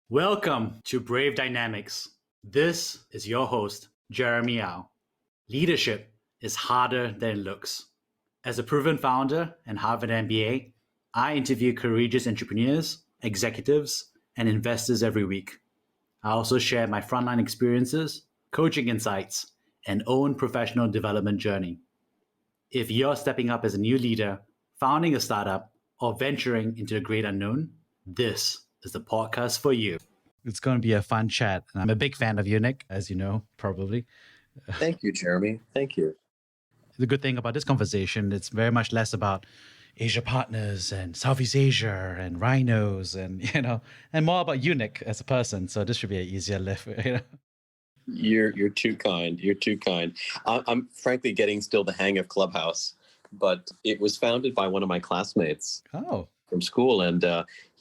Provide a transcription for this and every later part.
Welcome to Brave Dynamics. This is your host, Jeremy Au. Leadership is harder than it looks. As a proven founder and Harvard MBA, I interview courageous entrepreneurs, executives, and investors every week. I also share my frontline experiences, coaching insights, and own professional development journey. If you're stepping up as a new leader, founding a startup, or venturing into the great unknown, this is the podcast for you. It's going to be a fun chat. And I'm a big fan of you, Nick, as you know, probably. Thank you, Jeremy. Thank you. The good thing about this conversation, it's very much less about Asia partners and Southeast Asia and rhinos and more about you, Nick, as a person. So this should be an easier lift. You're too kind. You're too kind. I'm frankly getting still the hang of Clubhouse, but it was founded by one of my classmates from school, and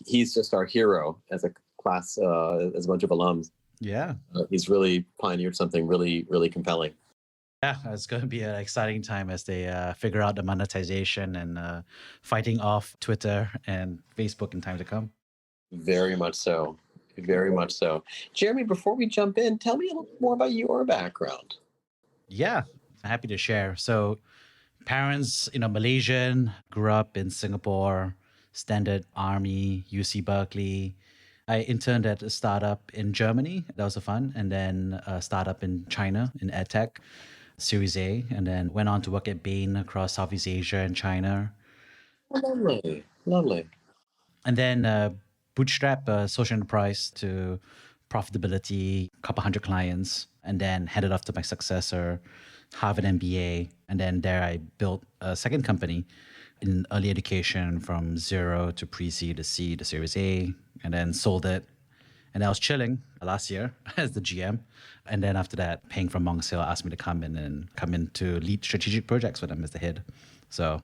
he's just our hero as a class, as a bunch of alums. Yeah. He's really pioneered something really, really compelling. Yeah, it's going to be an exciting time as they figure out the monetization and fighting off Twitter and Facebook in time to come. Very much so. Very much so. Jeremy, before we jump in, tell me a little more about your background. Yeah, happy to share. So parents, Malaysian, grew up in Singapore, Standard Army, UC Berkeley. I interned at a startup in Germany. That was fun. And then a startup in China in EdTech, Series A. And then went on to work at Bain across Southeast Asia and China. Lovely. Lovely. And then bootstrap a social enterprise to profitability, a couple hundred clients, and then headed off to my successor, Harvard MBA. And then there I built a second company in early education from zero to pre-seed to seed to Series A, and then sold it. And I was chilling last year as the GM. And then after that, Peng from Monk Hill asked me to come in to lead strategic projects for them as the head. So.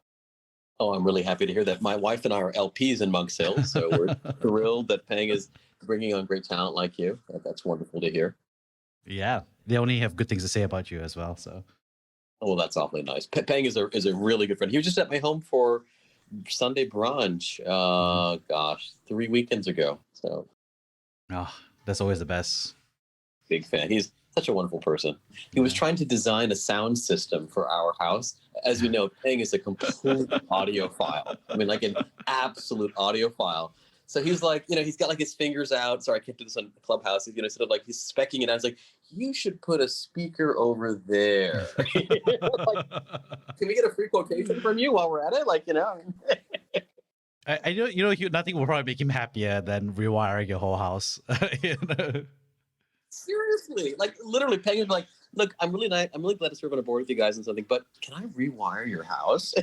Oh, I'm really happy to hear that. My wife and I are LPs in Monks Hill, so we're thrilled that Peng is bringing on great talent like you. That's wonderful to hear. Yeah, they only have good things to say about you as well. So. Oh, well, that's awfully nice. Peng is a really good friend. He was just at my home for Sunday brunch. 3 weekends ago. So. Oh, that's always the best. Big fan. He's such a wonderful person. He was trying to design a sound system for our house. As you know, Peng is a complete audiophile. I mean, like an absolute audiophile. So he's like, he's got like his fingers out. Sorry, I can't do this on Clubhouse. Sort of like he's specking it out. I was like, you should put a speaker over there. Like, can we get a free quotation from you while we're at it? I know, nothing will probably make him happier than rewiring your whole house. Seriously, like literally, Peng is like, look, I'm really glad to serve on a board with you guys and something, but can I rewire your house?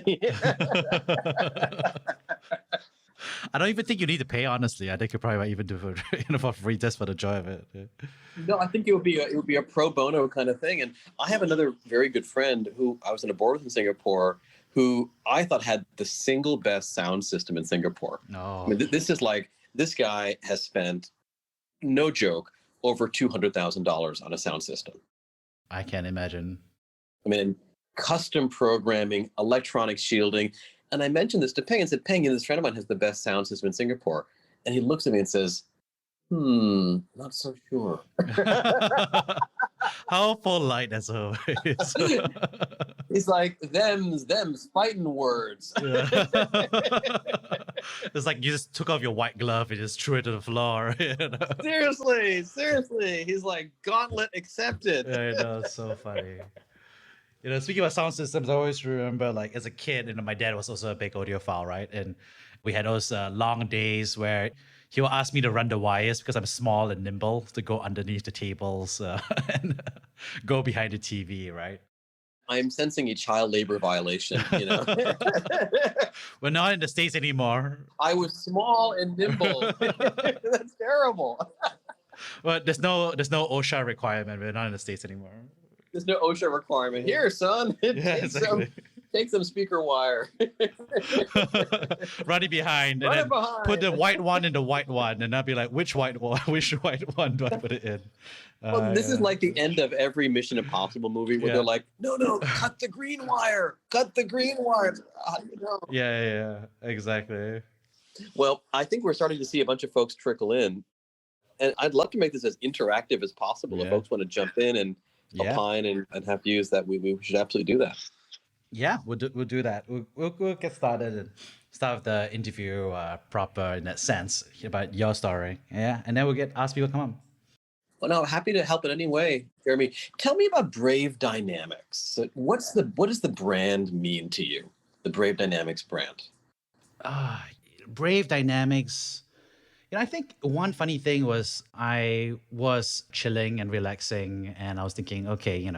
I don't even think you need to pay. Honestly, I think you probably might even do it for free just for the joy of it. Yeah. No, I think it would be a pro bono kind of thing. And I have another very good friend who I was on a board with in Singapore, who I thought had the single best sound system in Singapore. No, I mean, this guy has spent, no joke, over $200,000 on a sound system. I can't imagine. I mean, custom programming, electronic shielding. And I mentioned this to Peng and said, Peng, this friend of mine has the best sound system in Singapore. And he looks at me and says, not so sure. How polite as always. He's like, them's fighting words. Yeah. It's like you just took off your white glove and just threw it to the floor. Seriously. He's like, gauntlet accepted. Yeah, I know, it's so funny. Speaking about sound systems, I always remember, like, as a kid, my dad was also a big audiophile, right? And we had those long days where he would ask me to run the wires because I'm small and nimble to go underneath the tables and go behind the TV, right? I'm sensing a child labor violation, We're not in the States anymore. I was small and nimble. That's terrible. But there's no OSHA requirement. We're not in the States anymore. There's no OSHA requirement. Here, son. Take some speaker wire. Run it behind. Run and it behind. Put the white one in the white one. And I'll be like, which white one do I put it in? This is like the end of every Mission Impossible movie where they're like, no, cut the green wire. Cut the green wire. Yeah, exactly. Well, I think we're starting to see a bunch of folks trickle in. And I'd love to make this as interactive as possible. If folks want to jump in and opine and have views, that we should absolutely do that. Yeah, we'll do that. We'll get started and start with the interview proper in that sense about your story. Yeah, and then we'll ask people to come on. Well, no, happy to help in any way, Jeremy. Tell me about Brave Dynamics. So what does the brand mean to you? The Brave Dynamics brand. Brave Dynamics. I think one funny thing was I was chilling and relaxing, and I was thinking, okay,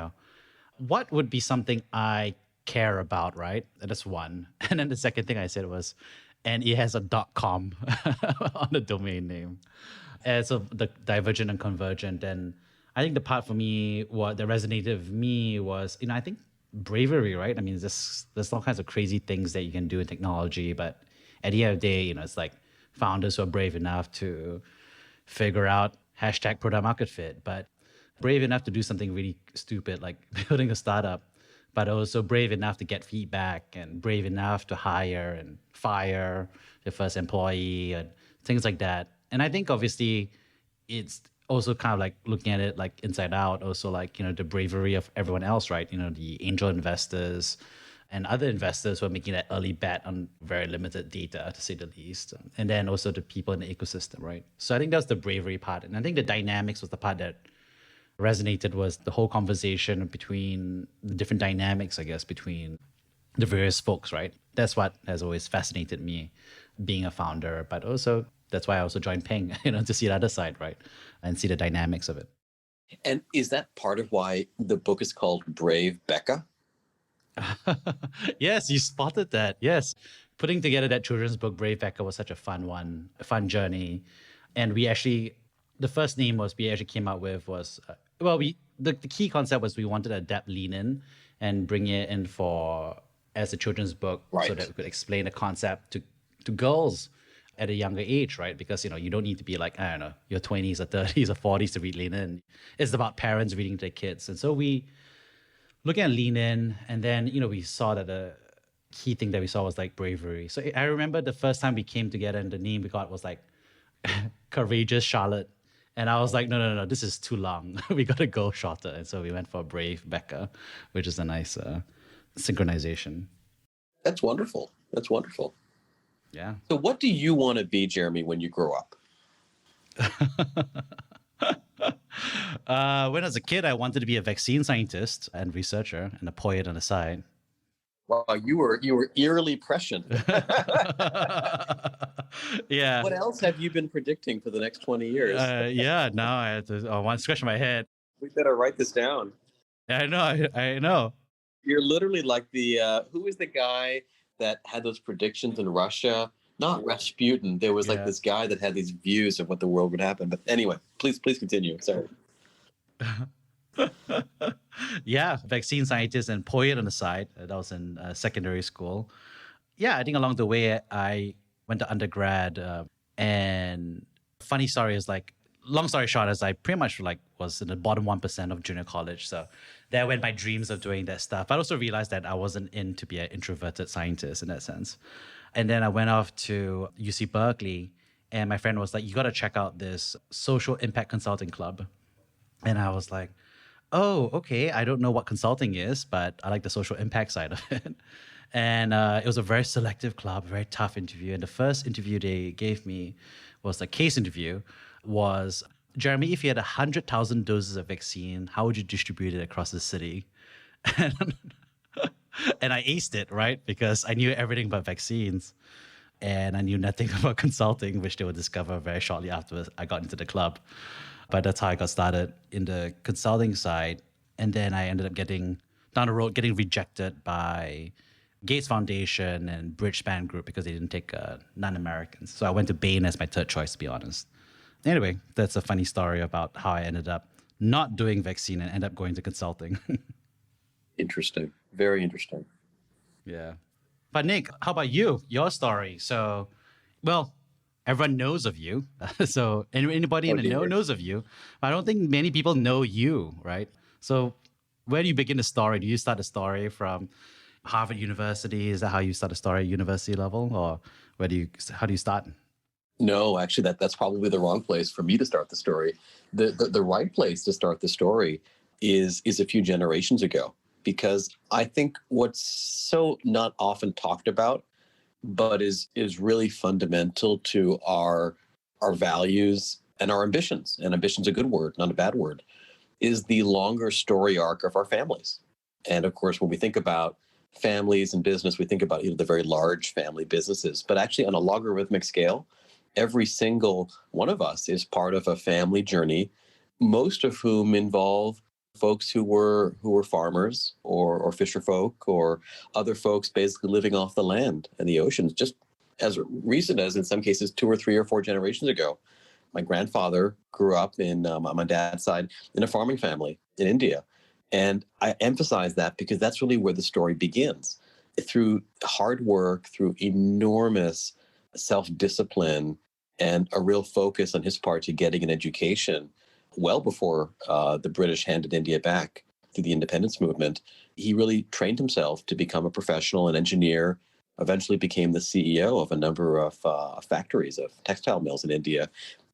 what would be something I care about, right? That's one. And then the second thing I said was, and it has a .com on the domain name. And so the divergent and convergent. And I think the part for me, what that resonated with me was, I think bravery, right? I mean, there's all kinds of crazy things that you can do in technology, but at the end of the day, it's like founders who are brave enough to figure out #product market fit, but brave enough to do something really stupid like building a startup, but also brave enough to get feedback and brave enough to hire and fire the first employee and things like that. And I think obviously it's also kind of like looking at it like inside out, also like, the bravery of everyone else, right? The angel investors and other investors who are making that early bet on very limited data, to say the least. And then also the people in the ecosystem, right? So I think that's the bravery part. And I think the dynamics was the part that resonated, was the whole conversation between the different dynamics, I guess, between the various folks, right? That's what has always fascinated me being a founder, but also that's why I also joined Ping, to see the other side, right? And see the dynamics of it. And is that part of why the book is called Brave Becca? Yes, you spotted that. Yes. Putting together that children's book, Brave Becca, was such a fun journey. And we actually, the first name we actually came up with was, the key concept was we wanted to adapt Lean In and bring it in as a children's book, right, so that we could explain the concept to girls at a younger age, right? Because, you don't need to be like, I don't know, your 20s or 30s or 40s to read Lean In. It's about parents reading to their kids. And so we, looking at Lean In, and then, we saw that the key thing that we saw was like bravery. So I remember the first time we came together and the name we got was like Courageous Charlotte. And I was like, no, this is too long. We got to go shorter. And so we went for Brave Becca, which is a nice synchronization. That's wonderful. Yeah. So what do you want to be, Jeremy, when you grow up? When I was a kid, I wanted to be a vaccine scientist and researcher and a poet on the side. Wow, you were eerily prescient. Yeah. What else have you been predicting for the next 20 years? Now I had to one scratch my head. We better write this down. I know. You're literally like the who was the guy that had those predictions in Russia? Not Rasputin. There was like this guy that had these views of what the world would happen. But anyway, please continue. Sorry. Yeah, vaccine scientist and poet on the side. That was in secondary school. Yeah, I think along the way I went to undergrad, and funny story is like, long story short is I pretty much like was in the bottom 1% of junior college. So there went my dreams of doing that stuff. I also realized that I wasn't in to be an introverted scientist in that sense. And then I went off to UC Berkeley, and my friend was like, you got to check out this social impact consulting club. And I was like, oh, okay, I don't know what consulting is, but I like the social impact side of it. And it was a very selective club, very tough interview. And the first interview they gave me was a case interview, was, Jeremy, if you had 100,000 doses of vaccine, how would you distribute it across the city? And I aced it, right? Because I knew everything about vaccines and I knew nothing about consulting, which they would discover very shortly after I got into the club. But that's how I got started in the consulting side. And then I ended up getting rejected by Gates Foundation and Bridgespan Group because they didn't take non-Americans. So I went to Bain as my third choice, to be honest. Anyway, that's a funny story about how I ended up not doing vaccine and ended up going to consulting. Interesting. Very interesting. Yeah. But Nick, how about you? Your story. So, well, everyone knows of you. So anybody in the know knows of you. But I don't think many people know you, right? So where do you begin the story? Do you start the story from Harvard University? Is that how you start a story at university level? Or how do you start? No, actually, that's probably the wrong place for me to start the story. The right place to start the story is a few generations ago, because I think what's so not often talked about, but is really fundamental to our values and our ambitions. And ambition's a good word, not a bad word, is the longer story arc of our families. And of course, when we think about families and business, we think about the very large family businesses. But actually, on a logarithmic scale, every single one of us is part of a family journey, most of whom involve folks who were farmers or fisher folk or other folks basically living off the land and the oceans, just as recent as in some cases 2 or 3 or 4 generations ago. My grandfather grew up on my dad's side in a farming family in India. And I emphasize that because that's really where the story begins. Through hard work, through enormous self-discipline, and a real focus on his part to getting an education well before the British handed India back through the independence movement, he really trained himself to become a professional, an engineer, eventually became the CEO of a number of factories, of textile mills in India.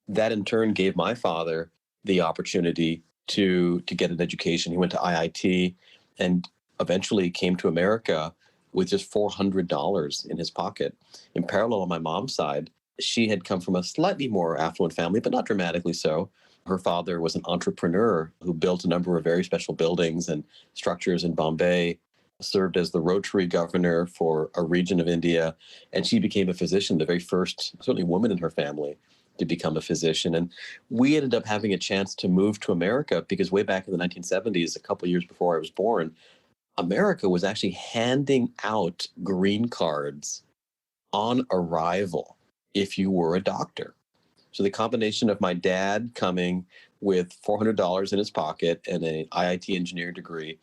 That in turn gave my father the opportunity to get an education. He went to IIT and eventually came to America with just $400 in his pocket. In parallel, on my mom's side, she had come from a slightly more affluent family, but not dramatically so. Her father was an entrepreneur who built a number of very special buildings and structures in Bombay, served as the Rotary governor for a region of India, and she became a physician, the very first, certainly, woman in her family to become a physician. And we ended up having a chance to move to America because way back in the 1970s, a couple of years before I was born, America was actually handing out green cards on arrival if you were a doctor. So the combination of my dad coming with $400 in his pocket and an IIT engineering degree,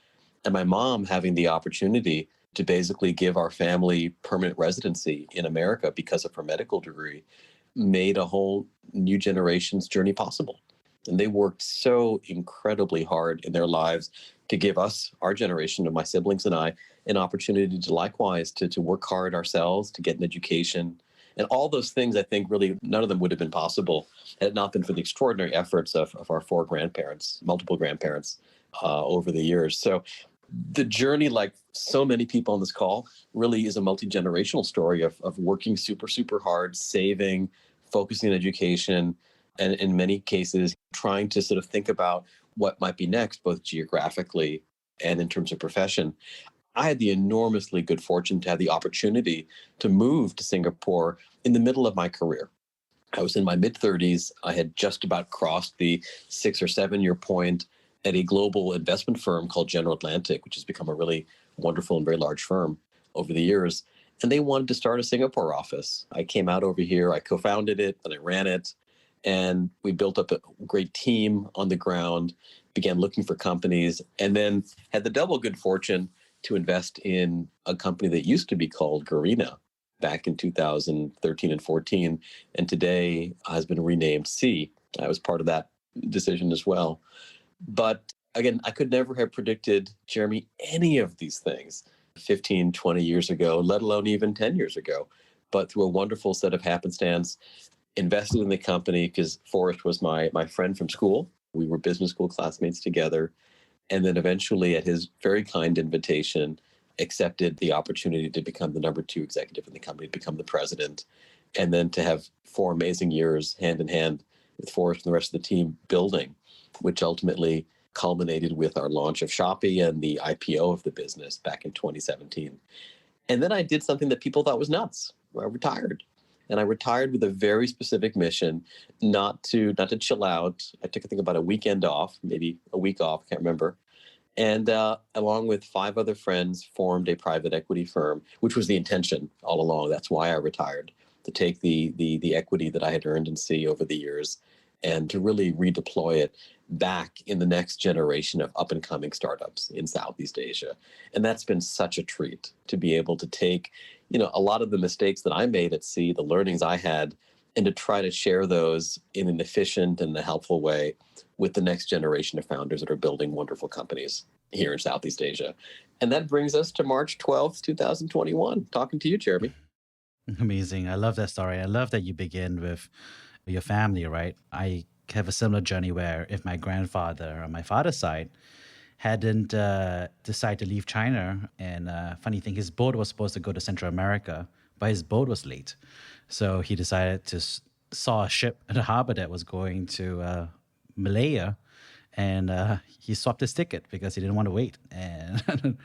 and my mom having the opportunity to basically give our family permanent residency in America because of her medical degree, made a whole new generation's journey possible. And they worked so incredibly hard in their lives to give us, our generation of my siblings and I, an opportunity to likewise to work hard ourselves, to get an education. And all those things, I think, really, none of them would have been possible had it not been for the extraordinary efforts of our 4 grandparents, multiple grandparents over the years. So the journey, like so many people on this call, really is a multi-generational story of working super, super hard, saving, focusing on education, and in many cases, trying to sort of think about what might be next, both geographically and in terms of profession. I had the enormously good fortune to have the opportunity to move to Singapore in the middle of my career. I was in my mid-30s. I had just about crossed the 6 or 7 year point at a global investment firm called General Atlantic, which has become a really wonderful and very large firm over the years. And they wanted to start a Singapore office. I came out over here, I co-founded it, and I ran it. And we built up a great team on the ground, began looking for companies, and then had the double good fortune to invest in a company that used to be called Garena back in 2013 and 14, and today has been renamed C. I was part of that decision as well. But again, I could never have predicted, Jeremy, any of these things 15, 20 years ago, let alone even 10 years ago. But through a wonderful set of happenstance, invested in the company because Forrest was my friend from school. We were business school classmates together. And then eventually, at his very kind invitation, accepted the opportunity to become the number 2 executive in the company, to become the president, and then to have 4 amazing years hand in hand with Forrest and the rest of the team building, which ultimately culminated with our launch of Shopee and the IPO of the business back in 2017. And then I did something that people thought was nuts. I retired. And I retired with a very specific mission, not to chill out. I took, I think, about a weekend off, maybe a week off, can't remember. And along with 5 other friends, formed a private equity firm, which was the intention all along. That's why I retired, to take the equity that I had earned in C over the years and to really redeploy it back in the next generation of up-and-coming startups in Southeast Asia. And that's been such a treat to be able to take, a lot of the mistakes that I made at C, the learnings I had, and to try to share those in an efficient and a helpful way with the next generation of founders that are building wonderful companies here in Southeast Asia. And that brings us to March 12th, 2021. Talking to you, Jeremy. Amazing. I love that story. I love that you begin with your family, right? I have a similar journey where if my grandfather on my father's side hadn't decided to leave China, and funny thing, his boat was supposed to go to Central America, but his boat was late. So he decided to saw a ship in the harbor that was going to Malaya, and he swapped his ticket because he didn't want to wait. And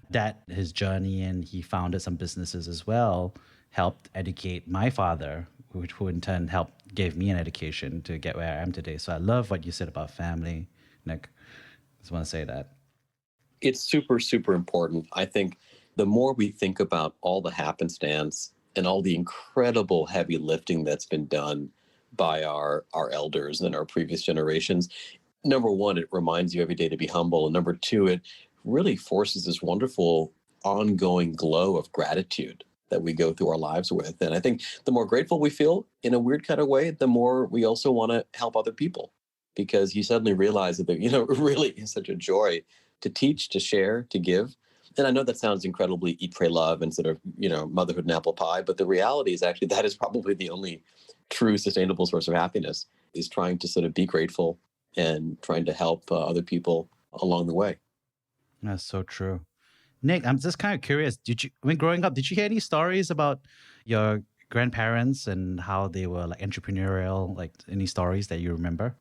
that his journey, and he founded some businesses as well, helped educate my father, who in turn helped gave me an education to get where I am today. So I love what you said about family, Nick. Just want to say that. It's super, super important. I think the more we think about all the happenstance and all the incredible heavy lifting that's been done by our elders and our previous generations, number one, it reminds you every day to be humble. And number two, it really forces this wonderful ongoing glow of gratitude that we go through our lives with. And I think the more grateful we feel in a weird kind of way, the more we also want to help other people, because you suddenly realize that, it really is such a joy to teach, to share, to give. And I know that sounds incredibly eat, pray, love, and sort of, motherhood and apple pie. But the reality is actually that is probably the only true sustainable source of happiness, is trying to sort of be grateful and trying to help other people along the way. That's so true. Nick, I'm just kind of curious. When growing up, did you hear any stories about your grandparents and how they were like entrepreneurial? Like any stories that you remember?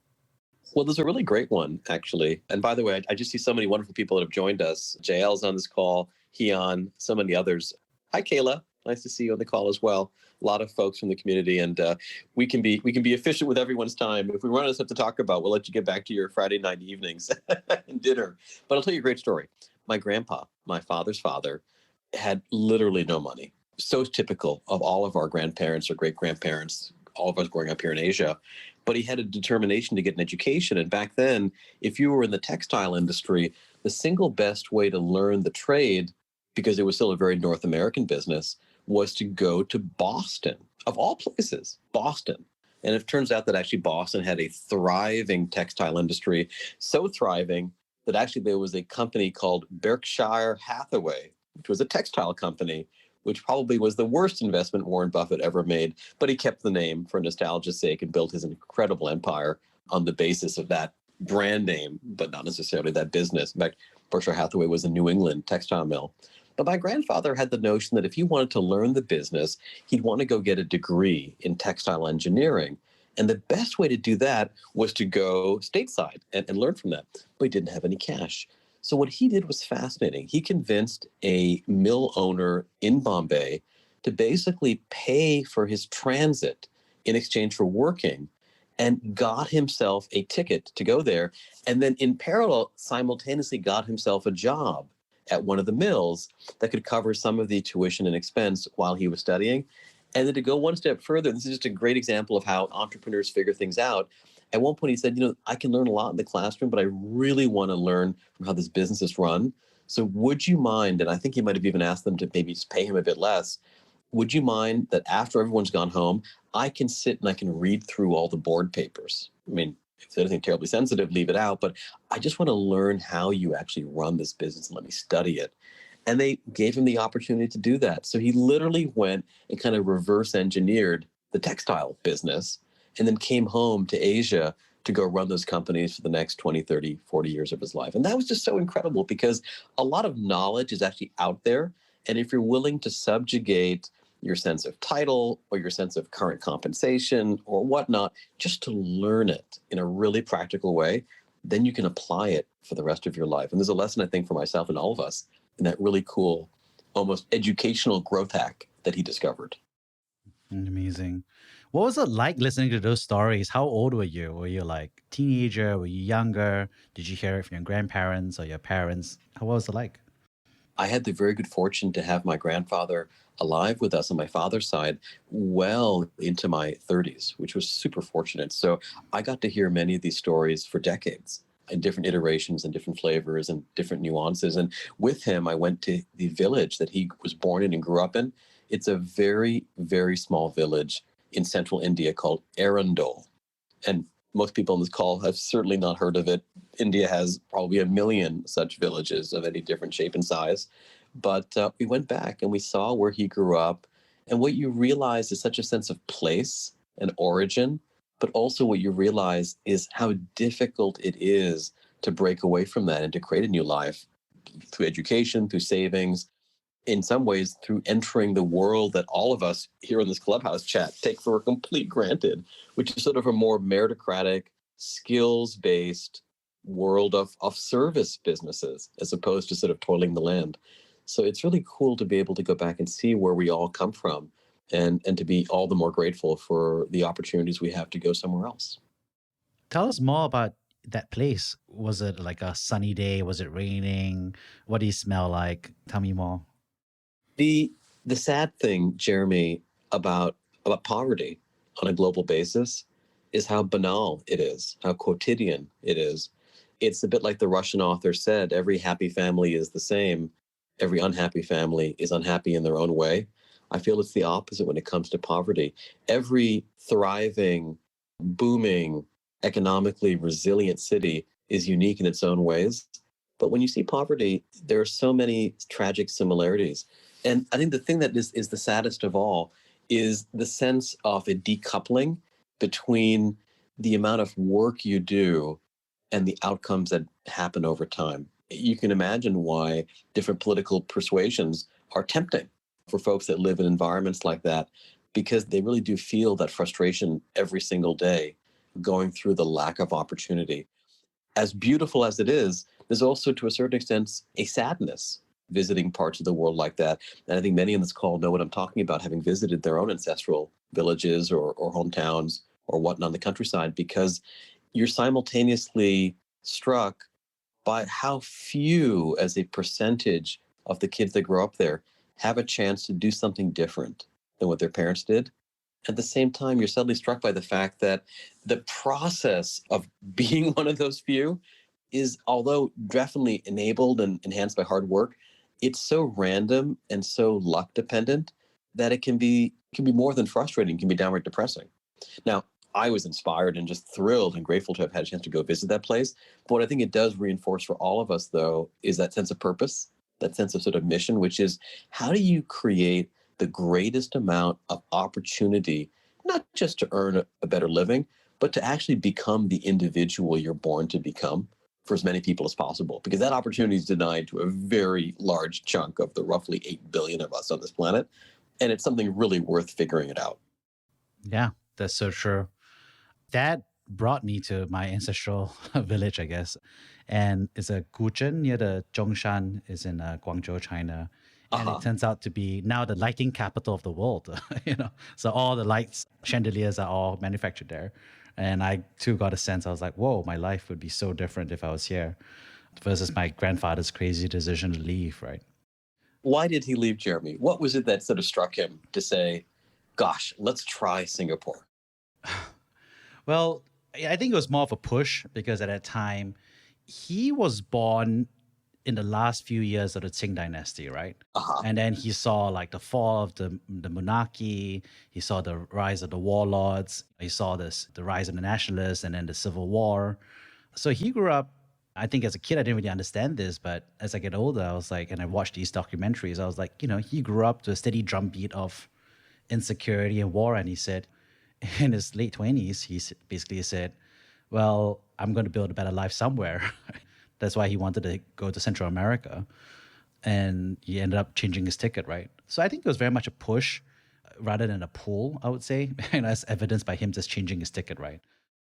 Well, there's a really great one, actually. And by the way, I just see so many wonderful people that have joined us. JL's on this call, Heon, so many others. Hi, Kayla. Nice to see you on the call as well. A lot of folks from the community, and we can be efficient with everyone's time. If we run out of stuff to talk about, we'll let you get back to your Friday night evenings and dinner. But I'll tell you a great story. My grandpa, my father's father, had literally no money. So typical of all of our grandparents or great grandparents, all of us growing up here in Asia. But he had a determination to get an education. And back then, if you were in the textile industry, the single best way to learn the trade, because it was still a very North American business, was to go to Boston, of all places, Boston. And it turns out that actually Boston had a thriving textile industry, so thriving that actually there was a company called Berkshire Hathaway, which was a textile company, which probably was the worst investment Warren Buffett ever made. But he kept the name for nostalgia's sake and built his incredible empire on the basis of that brand name, but not necessarily that business. In fact, Berkshire Hathaway was a New England textile mill. But my grandfather had the notion that if he wanted to learn the business, he'd want to go get a degree in textile engineering. And the best way to do that was to go stateside and learn from that. But he didn't have any cash. So what he did was fascinating. He convinced a mill owner in Bombay to basically pay for his transit in exchange for working, and got himself a ticket to go there. And then in parallel, simultaneously got himself a job at one of the mills that could cover some of the tuition and expense while he was studying. And then to go one step further, this is just a great example of how entrepreneurs figure things out. At one point, he said, I can learn a lot in the classroom, but I really want to learn from how this business is run. So would you mind, and I think he might have even asked them to maybe just pay him a bit less, would you mind that after everyone's gone home, I can sit and I can read through all the board papers? I mean, if there's anything terribly sensitive, leave it out. But I just want to learn how you actually run this business and let me study it. And they gave him the opportunity to do that. So he literally went and kind of reverse engineered the textile business and then came home to Asia to go run those companies for the next 20, 30, 40 years of his life. And that was just so incredible because a lot of knowledge is actually out there. And if you're willing to subjugate your sense of title or your sense of current compensation or whatnot, just to learn it in a really practical way, then you can apply it for the rest of your life. And there's a lesson, I think, for myself and all of us in that really cool, almost educational growth hack that he discovered. Amazing. What was it like listening to those stories? How old were you? Were you like teenager? Were you younger? Did you hear it from your grandparents or your parents? What was it like? I had the very good fortune to have my grandfather alive with us on my father's side well into my 30s, which was super fortunate. So I got to hear many of these stories for decades in different iterations and different flavors and different nuances. And with him, I went to the village that he was born in and grew up in. It's a very, very small village in central India called Arundel. And most people on this call have certainly not heard of it. India has probably 1 million such villages of any different shape and size. But we went back and we saw where he grew up And what you realize is such a sense of place and origin, but also what you realize is how difficult it is to break away from that and to create a new life through education, through savings, in some ways through entering the world that all of us here in this Clubhouse chat take for a complete granted, which is sort of a more meritocratic, skills-based world of service businesses as opposed to sort of toiling the land. So it's really cool to be able to go back and see where we all come from and to be all the more grateful for the opportunities we have to go somewhere else. Tell us more about that place. Was it like a sunny day? Was it raining? What did it smell like? Tell me more. The sad thing, Jeremy, about poverty on a global basis is how banal it is, how quotidian it is. It's a bit like the Russian author said, every happy family is the same. Every unhappy family is unhappy in their own way. I feel it's the opposite when it comes to poverty. Every thriving, booming, economically resilient city is unique in its own ways. But when you see poverty, there are so many tragic similarities. And I think the thing that is the saddest of all is the sense of a decoupling between the amount of work you do and the outcomes that happen over time. You can imagine why different political persuasions are tempting for folks that live in environments like that, because they really do feel that frustration every single day going through the lack of opportunity. As beautiful as it is, there's also, to a certain extent, a sadness visiting parts of the world like that. And I think many on this call know what I'm talking about, having visited their own ancestral villages or hometowns or whatnot in the countryside, because you're simultaneously struck by how few, as a percentage of the kids that grow up there, have a chance to do something different than what their parents did. At the same time, you're suddenly struck by the fact that the process of being one of those few is, although definitely enabled and enhanced by hard work, it's so random and so luck dependent that it can be more than frustrating, it can be downright depressing. Now, I was inspired and just thrilled and grateful to have had a chance to go visit that place. But what I think it does reinforce for all of us, though, is that sense of purpose, that sense of sort of mission, which is how do you create the greatest amount of opportunity, not just to earn a better living, but to actually become the individual you're born to become for as many people as possible, because that opportunity is denied to a very large chunk of the roughly 8 billion of us on this planet. And it's something really worth figuring it out. Yeah, that's so true. That brought me to my ancestral village, I guess. And it's a Guzhen near the Zhongshan, is in Guangzhou, China. And it turns out to be now the lighting capital of the world. So all the lights, chandeliers are all manufactured there. And I too got a sense, I was like, whoa, my life would be so different if I was here versus my grandfather's crazy decision to leave, right? Why did he leave, Jeremy? What was it that sort of struck him to say, gosh, let's try Singapore? Well, I think it was more of a push because at that time, he was born in the last few years of the Qing dynasty, right? And then he saw like the fall of the monarchy. He saw the rise of the warlords. He saw the rise of the nationalists and then the civil war. So he grew up, I think as a kid, I didn't really understand this, but as I get older, I was like, and I watched these documentaries, I was like, he grew up to a steady drumbeat of insecurity and war. And he said, in his late 20s, he basically said, well, I'm going to build a better life somewhere. That's why he wanted to go to Central America. And he ended up changing his ticket, right? So I think it was very much a push rather than a pull, I would say, and as evidenced by him just changing his ticket, right?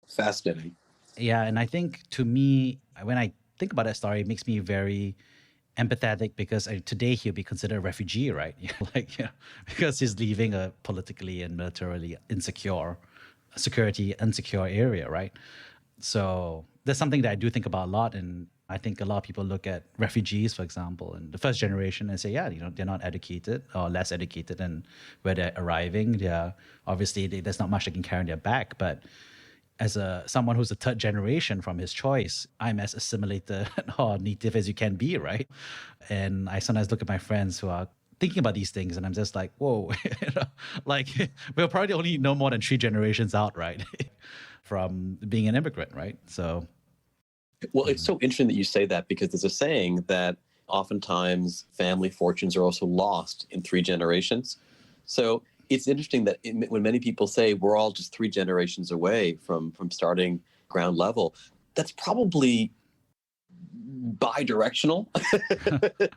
Fascinating. Yeah, and I think to me, when I think about that story, it makes me very empathetic because today he'll be considered a refugee, right? Because he's leaving a politically and militarily insecure area, right? So that's something that I do think about a lot. And I think a lot of people look at refugees, for example, and the first generation and say, yeah, they're not educated or less educated than where they're arriving. There's not much they can carry on their back. But as someone who's a third generation from his choice, I'm as assimilated or native as you can be, right? And I sometimes look at my friends who are thinking about these things and I'm just like, whoa, we're probably only no more than 3 generations out, right? From being an immigrant, right? So. Well, it's so interesting that you say that because there's a saying that oftentimes family fortunes are also lost in 3 generations. So it's interesting that when many people say we're all just 3 generations away from starting ground level, that's probably bi-directional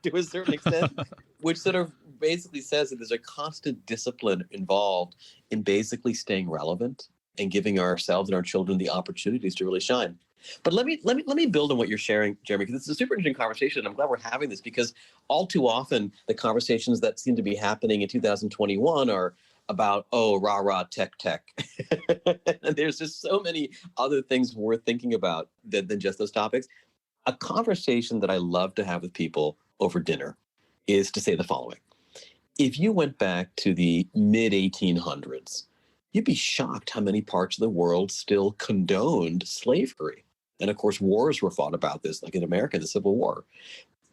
to a certain extent, which sort of basically says that there's a constant discipline involved in basically staying relevant and giving ourselves and our children the opportunities to really shine. But let me build on what you're sharing, Jeremy, because it's a super interesting conversation. I'm glad we're having this because all too often the conversations that seem to be happening in 2021 are about, oh, rah, tech. And there's just so many other things worth thinking about than just those topics. A conversation that I love to have with people over dinner is to say the following. If you went back to the mid-1800s, you'd be shocked how many parts of the world still condoned slavery. And of course, wars were fought about this, like in America, the Civil War.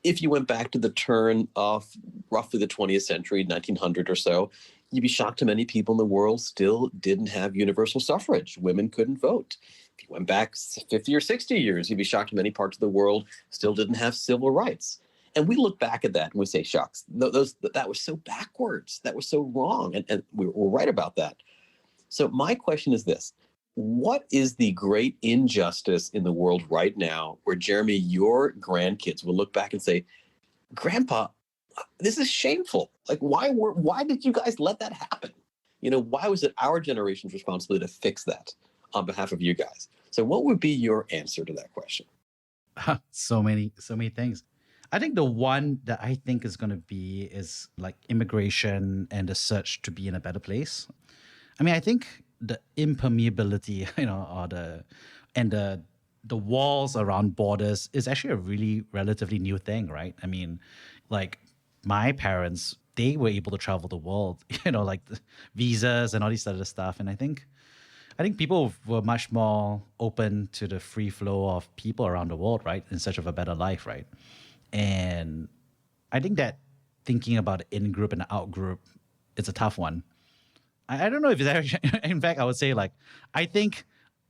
If you went back to the turn of roughly the 20th century, 1900 or so, you'd be shocked how many people in the world still didn't have universal suffrage. Women couldn't vote. If you went back 50 or 60 years, you'd be shocked how many parts of the world still didn't have civil rights. And we look back at that and we say, shucks, that was so backwards. That was so wrong. And we're right about that. So my question is this. What is the great injustice in the world right now where, Jeremy, your grandkids will look back and say, Grandpa, this is shameful. Like, why did you guys let that happen? Why was it our generation's responsibility to fix that on behalf of you guys? So what would be your answer to that question? So many things. I think the one that I think is going to be is like immigration and the search to be in a better place. I mean, I think the impermeability, or the walls around borders is actually a really relatively new thing, right? I mean, like my parents, they were able to travel the world, like the visas and all these other stuff. And I think people were much more open to the free flow of people around the world, right? In search of a better life, right? And I think that thinking about the in-group and the out-group, it's a tough one. I don't know if it's actually, in fact, I would say I think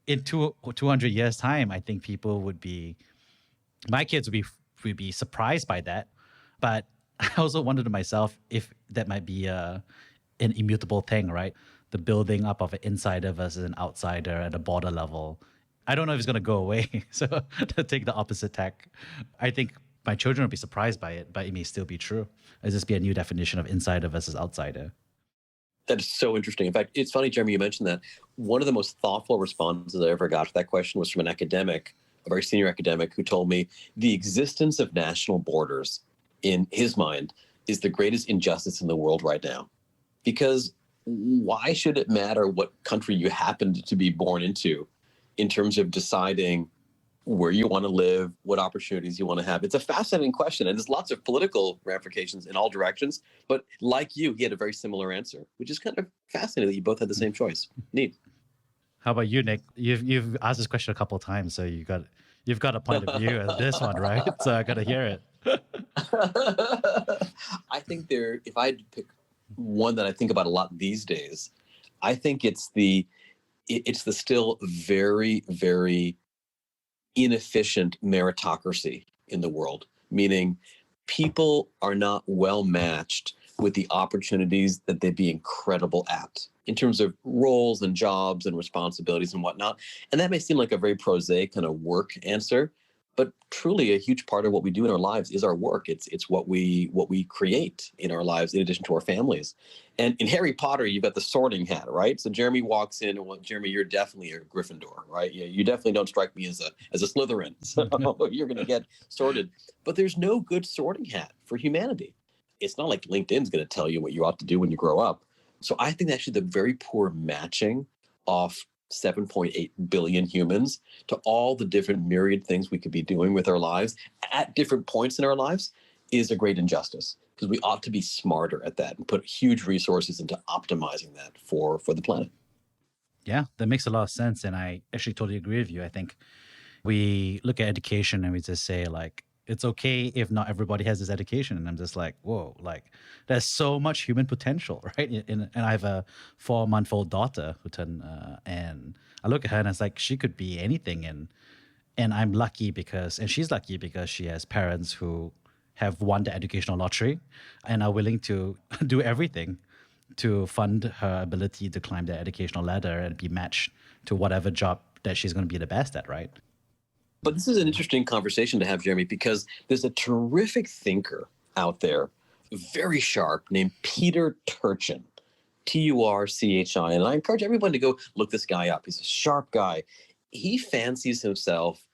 in 200 years time, I think my kids would be surprised by that. But I also wondered to myself if that might be an immutable thing, right? The building up of an insider versus an outsider at a border level. I don't know if it's going to go away. So to take the opposite tack, I think my children will be surprised by it, but it may still be true. It'll just be a new definition of insider versus outsider. That is so interesting. In fact, it's funny, Jeremy, you mentioned that. One of the most thoughtful responses I ever got to that question was from an academic, a very senior academic, who told me the existence of national borders, in his mind, is the greatest injustice in the world right now. Because why should it matter what country you happened to be born into in terms of deciding where you want to live, what opportunities you want to have? It's a fascinating question, and there's lots of political ramifications in all directions. But like you, he had a very similar answer, which is kind of fascinating that you both had the same choice. Neat. How about you, Nick? You've asked this question a couple of times, so you've got a point of view as this one, right? So I got to hear it. I think if I had to pick one that I think about a lot these days, I think it's the still very, very inefficient meritocracy in the world, meaning people are not well matched with the opportunities that they'd be incredible at in terms of roles and jobs and responsibilities and whatnot. And that may seem like a very prosaic kind of work answer, but truly a huge part of what we do in our lives is our work. It's what we create in our lives in addition to our families. And in Harry Potter, you've got the sorting hat, right? So Jeremy walks in, well, Jeremy, you're definitely a Gryffindor, right? Yeah, you definitely don't strike me as a Slytherin. So you're going to get sorted. But there's no good sorting hat for humanity. It's not like LinkedIn's going to tell you what you ought to do when you grow up. So I think actually the very poor matching of 7.8 billion humans to all the different myriad things we could be doing with our lives at different points in our lives is a great injustice, because we ought to be smarter at that and put huge resources into optimizing that for the planet. Yeah, that makes a lot of sense. And I actually totally agree with you. I think we look at education and we just say it's okay if not everybody has this education. And I'm just like, whoa, there's so much human potential, right? And I have a 4-month-old daughter who turned, and I look at her and it's like, she could be anything. And I'm lucky and she's lucky because she has parents who have won the educational lottery and are willing to do everything to fund her ability to climb the educational ladder and be matched to whatever job that she's going to be the best at, right? But this is an interesting conversation to have, Jeremy, because there's a terrific thinker out there, very sharp, named Peter Turchin, Turchi. And I encourage everyone to go look this guy up. He's a sharp guy. He fancies himself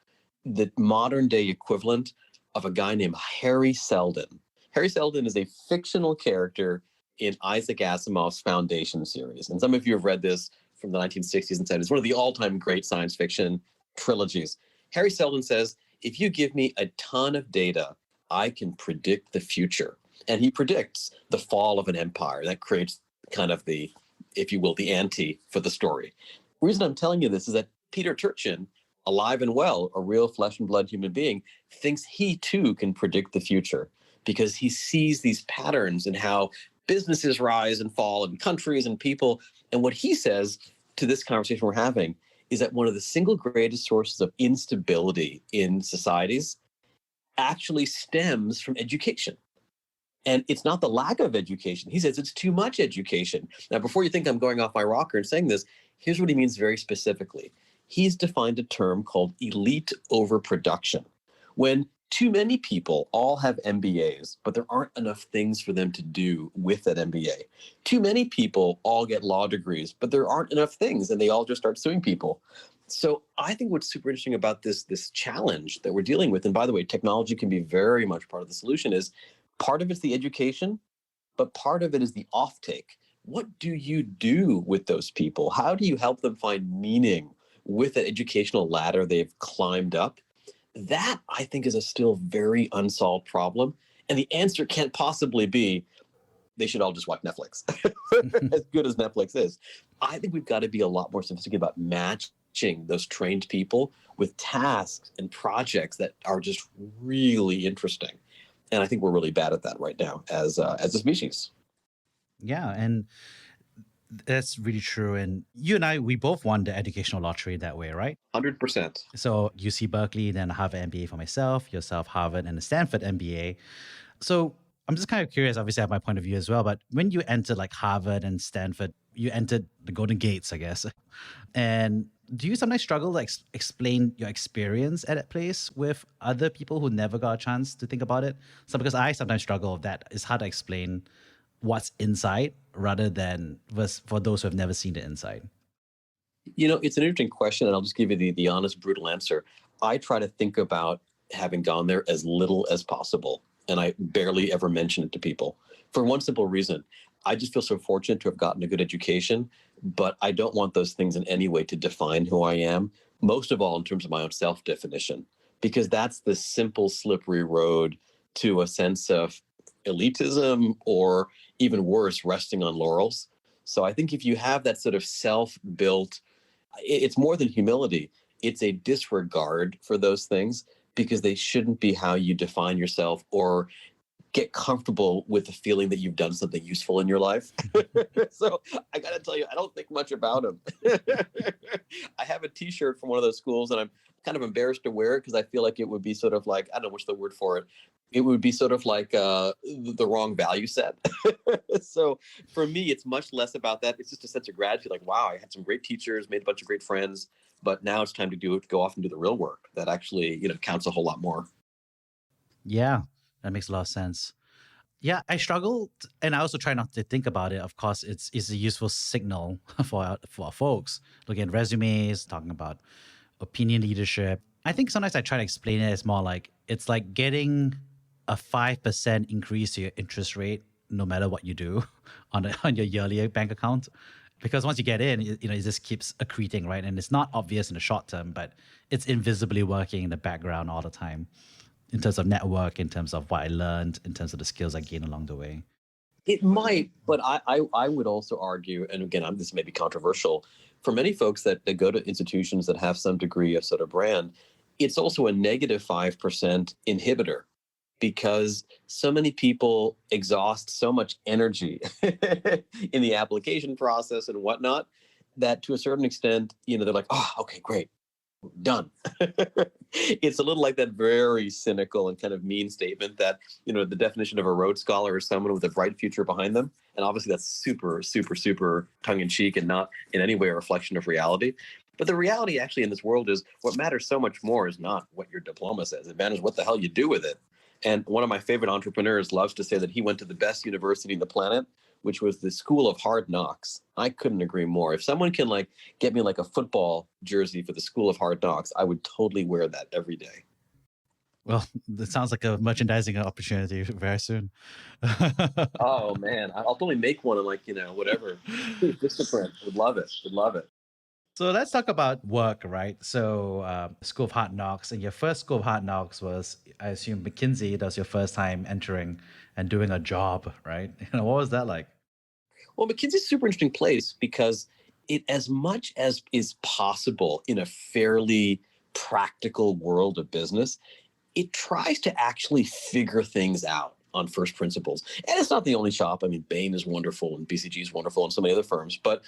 the modern day equivalent of a guy named Harry Seldon. Harry Seldon is a fictional character in Isaac Asimov's Foundation series. And some of you have read this from the 1960s and said it's one of the all-time great science fiction trilogies. Harry Seldon says, if you give me a ton of data, I can predict the future. And he predicts the fall of an empire. That creates kind of the, if you will, the ante for the story. The reason I'm telling you this is that Peter Turchin, alive and well, a real flesh and blood human being, thinks he too can predict the future because he sees these patterns in how businesses rise and fall and countries and people. And what he says to this conversation we're having is that one of the single greatest sources of instability in societies actually stems from education. And it's not the lack of education. He says it's too much education. Now, before you think I'm going off my rocker and saying this, here's what he means very specifically. He's defined a term called elite overproduction. When too many people all have MBAs, but there aren't enough things for them to do with that MBA. Too many people all get law degrees, but there aren't enough things, and they all just start suing people. So I think what's super interesting about this challenge that we're dealing with, and by the way, technology can be very much part of the solution, is part of it's the education, but part of it is the offtake. What do you do with those people? How do you help them find meaning with the educational ladder they've climbed up? That, I think, is a still very unsolved problem. And the answer can't possibly be they should all just watch Netflix, as good as Netflix is. I think we've got to be a lot more sophisticated about matching those trained people with tasks and projects that are just really interesting. And I think we're really bad at that right now as a species. Yeah, and that's really true. And you and I, we both won the educational lottery that way, right? 100%. So UC Berkeley, then Harvard MBA for myself, yourself Harvard and the Stanford MBA. So I'm just kind of curious, obviously I have my point of view as well, but when you entered like Harvard and Stanford, you entered the Golden Gates, I guess. And do you sometimes struggle to explain your experience at that place with other people who never got a chance to think about it? So because I sometimes struggle with that, it's hard to explain what's inside rather than for those who have never seen the inside. You know, it's an interesting question, and I'll just give you the honest, brutal answer. I try to think about having gone there as little as possible, and I barely ever mention it to people for one simple reason. I just feel so fortunate to have gotten a good education, but I don't want those things in any way to define who I am, most of all in terms of my own self-definition, because that's the simple, slippery road to a sense of elitism or even worse, resting on laurels. So I think if you have that sort of self-built, it's more than humility. It's a disregard for those things because they shouldn't be how you define yourself or get comfortable with the feeling that you've done something useful in your life. So I got to tell you, I don't think much about them. I have a T-shirt from one of those schools, and I'm kind of embarrassed to wear it because I feel like it would be sort of like, I don't know what's the word for it. It would be sort of like the wrong value set. So for me, it's much less about that. It's just a sense of gratitude. Like, wow, I had some great teachers, made a bunch of great friends, but now it's time to go off and do the real work that actually, counts a whole lot more. Yeah, that makes a lot of sense. Yeah, I struggled, and I also try not to think about it. Of course, it's a useful signal for our folks looking at resumes, talking about opinion leadership. I think sometimes I try to explain it as more like it's like getting a 5% increase to your interest rate, no matter what you do on your yearly bank account. Because once you get in, it just keeps accreting, right? And it's not obvious in the short term, but it's invisibly working in the background all the time in terms of network, in terms of what I learned, in terms of the skills I gained along the way. It might, but I would also argue, and again, this may be controversial, for many folks that go to institutions that have some degree of sort of brand, it's also a negative 5% inhibitor because so many people exhaust so much energy in the application process and whatnot that to a certain extent, they're like, oh, okay, great. done. It's a little like that very cynical and kind of mean statement that, the definition of a Rhodes Scholar is someone with a bright future behind them. And obviously that's super, super, super tongue in cheek and not in any way a reflection of reality. But the reality actually in this world is what matters so much more is not what your diploma says. It matters what the hell you do with it. And one of my favorite entrepreneurs loves to say that he went to the best university on the planet, which was the School of Hard Knocks. I couldn't agree more. If someone can get me a football jersey for the School of Hard Knocks, I would totally wear that every day. Well, that sounds like a merchandising opportunity very soon. Oh man, I'll totally make one and whatever. Vistaprint would love it. Would love it. So let's talk about work, right? So School of Hard Knocks, and your first School of Hard Knocks was, I assume, McKinsey. That was your first time entering and doing a job, right? What was that like? Well, McKinsey's a super interesting place because it, as much as is possible in a fairly practical world of business, it tries to actually figure things out on first principles. And it's not the only shop. I mean, Bain is wonderful and BCG is wonderful and so many other firms. But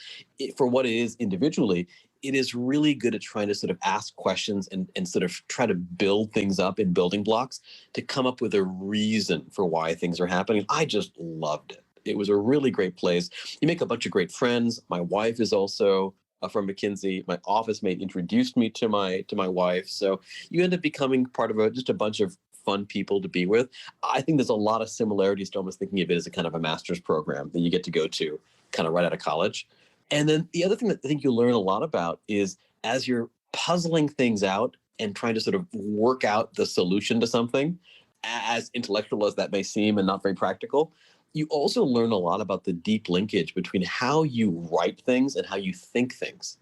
for what it is individually, it is really good at trying to sort of ask questions and sort of try to build things up in building blocks to come up with a reason for why things are happening. I just loved it. It was a really great place. You make a bunch of great friends. My wife is also from McKinsey. My office mate introduced me to my wife. So you end up becoming part of just a bunch of fun people to be with. I think there's a lot of similarities to almost thinking of it as a kind of a master's program that you get to go to kind of right out of college. And then the other thing that I think you learn a lot about is as you're puzzling things out and trying to sort of work out the solution to something, as intellectual as that may seem and not very practical, you also learn a lot about the deep linkage between how you write things and how you think things.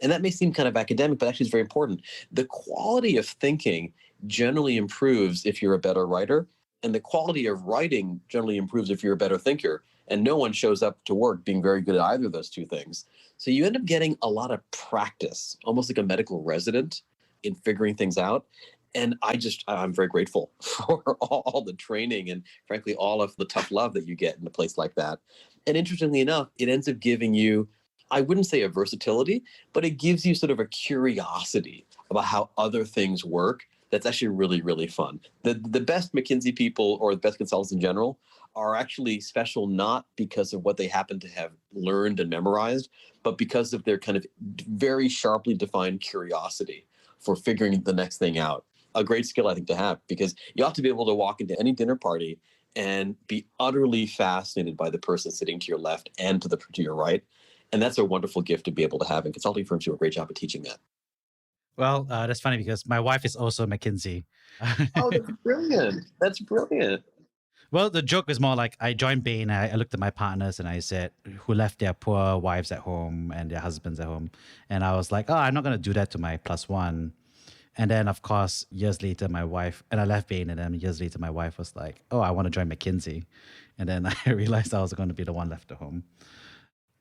And that may seem kind of academic, but actually it's very important. The quality of thinking generally improves if you're a better writer, and the quality of writing generally improves if you're a better thinker. And no one shows up to work being very good at either of those two things. So you end up getting a lot of practice, almost like a medical resident in figuring things out. And I'm very grateful for all the training and frankly, all of the tough love that you get in a place like that. And interestingly enough, it ends up giving you, I wouldn't say a versatility, but it gives you sort of a curiosity about how other things work. That's actually really, really fun. The best McKinsey people or the best consultants in general are actually special not because of what they happen to have learned and memorized, but because of their kind of very sharply defined curiosity for figuring the next thing out. A great skill, I think, to have, because you ought to be able to walk into any dinner party and be utterly fascinated by the person sitting to your left and to your right. And that's a wonderful gift to be able to have. And consulting firms do a great job of teaching that. Well, that's funny because my wife is also McKinsey. Oh, that's brilliant. That's brilliant. Well, the joke is more like I joined Bain. I looked at my partners and I said, who left their poor wives at home and their husbands at home. And I was like, oh, I'm not going to do that to my plus one. And then, of course, years later, my wife, and I left Bain, and then years later, my wife was like, oh, I want to join McKinsey. And then I realized I was going to be the one left at home.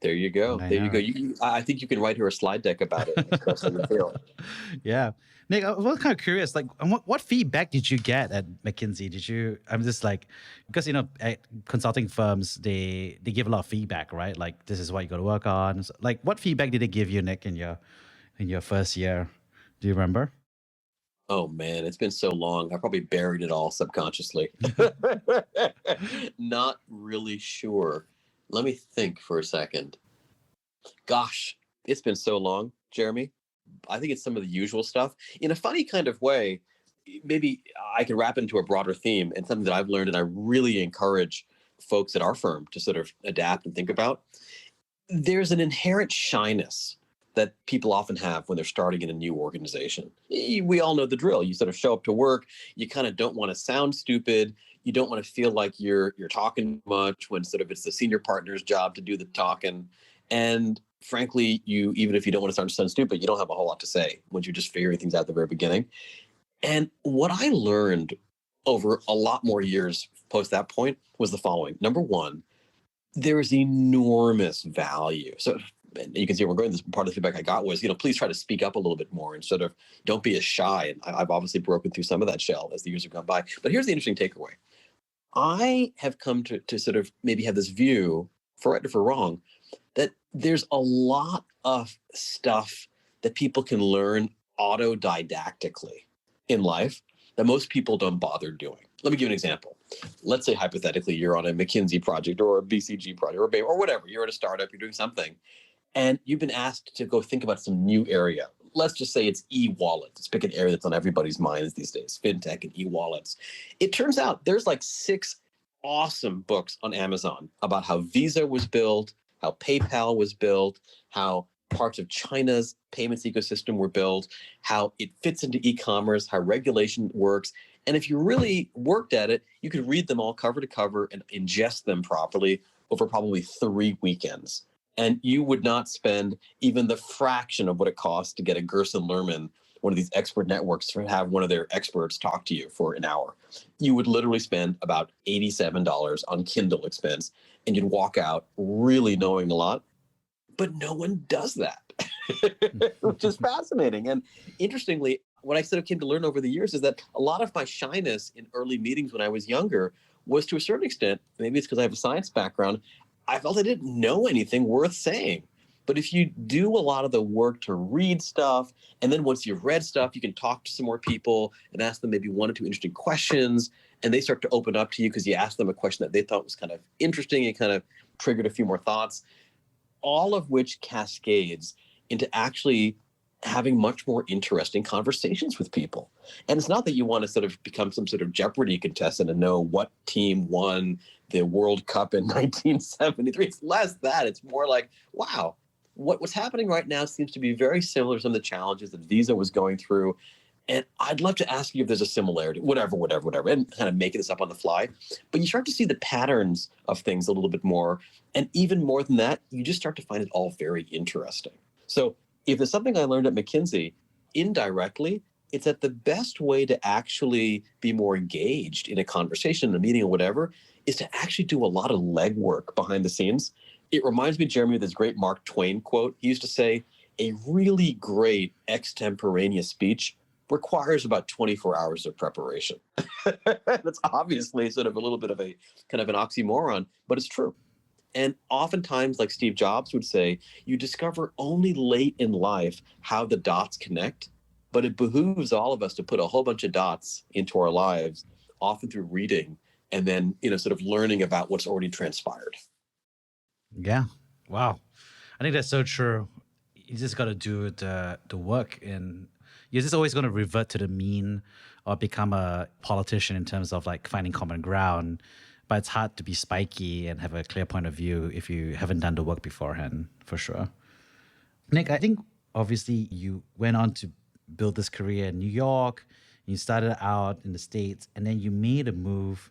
There you go. There you go. I think you can write her a slide deck about it. Yeah. Nick, I was kind of curious, like, what feedback did you get at McKinsey? I'm just like, because, at consulting firms, they give a lot of feedback, right? Like, this is what you got to work on. So, like, what feedback did they give you, Nick, in your first year? Do you remember? Oh man, it's been so long. I probably buried it all subconsciously. Not really sure. Let me think for a second. Gosh, it's been so long, Jeremy. I think it's some of the usual stuff. In a funny kind of way, maybe I can wrap into a broader theme and something that I've learned and I really encourage folks at our firm to sort of adapt and think about. There's an inherent shyness that people often have when they're starting in a new organization. We all know the drill. You sort of show up to work. You kind of don't want to sound stupid. You don't want to feel like you're talking much when sort of it's the senior partner's job to do the talking. And frankly, even if you don't want to sound stupid, you don't have a whole lot to say once you're just figuring things out at the very beginning. And what I learned over a lot more years post that point was the following. Number one, there is enormous value. So and you can see where we're going. This part of the feedback I got was, please try to speak up a little bit more and sort of don't be as shy. And I've obviously broken through some of that shell as the years have gone by. But here's the interesting takeaway. I have come to sort of maybe have this view, for right or for wrong, that there's a lot of stuff that people can learn autodidactically in life that most people don't bother doing. Let me give you an example. Let's say hypothetically you're on a McKinsey project or a BCG project or whatever. You're at a startup, you're doing something, and you've been asked to go think about some new area. Let's just say it's e-wallet. Let's pick an area that's on everybody's minds these days, fintech and e-wallets. It turns out there's like 6 awesome books on Amazon about how Visa was built, how PayPal was built, how parts of China's payments ecosystem were built, how it fits into e-commerce, how regulation works. And if you really worked at it, you could read them all cover to cover and ingest them properly over probably 3 weekends. And you would not spend even the fraction of what it costs to get a Gerson Lerman, one of these expert networks, to have one of their experts talk to you for an hour. You would literally spend about $87 on Kindle expense, and you'd walk out really knowing a lot. But no one does that, which is fascinating. And interestingly, what I sort of came to learn over the years is that a lot of my shyness in early meetings when I was younger was, to a certain extent, maybe it's because I have a science background, I felt I didn't know anything worth saying. But if you do a lot of the work to read stuff, and then once you've read stuff, you can talk to some more people and ask them maybe 1 or 2 interesting questions, and they start to open up to you because you asked them a question that they thought was kind of interesting. It kind of triggered a few more thoughts, all of which cascades into actually having much more interesting conversations with people. And it's not that you want to sort of become some sort of Jeopardy contestant and know what team won the World Cup in 1973. It's less that. It's more like, wow, what's happening right now seems to be very similar to some of the challenges that Visa was going through. And I'd love to ask you if there's a similarity, whatever, and kind of making this up on the fly. But you start to see the patterns of things a little bit more. And even more than that, you just start to find it all very interesting. So if there's something I learned at McKinsey, indirectly, it's that the best way to actually be more engaged in a conversation, a meeting, or whatever, is to actually do a lot of legwork behind the scenes. It reminds me, Jeremy, of this great Mark Twain quote. He used to say, a really great extemporaneous speech requires about 24 hours of preparation. That's obviously sort of a little bit of a kind of an oxymoron, but it's true. And oftentimes, like Steve Jobs would say, you discover only late in life how the dots connect, but it behooves all of us to put a whole bunch of dots into our lives, often through reading, and then, sort of learning about what's already transpired. Yeah. Wow. I think that's so true. You just got to do the work, and you're just always going to revert to the mean or become a politician in terms of like finding common ground. But it's hard to be spiky and have a clear point of view if you haven't done the work beforehand, for sure. Nick, I think obviously you went on to build this career in New York. You started out in the States, and then you made a move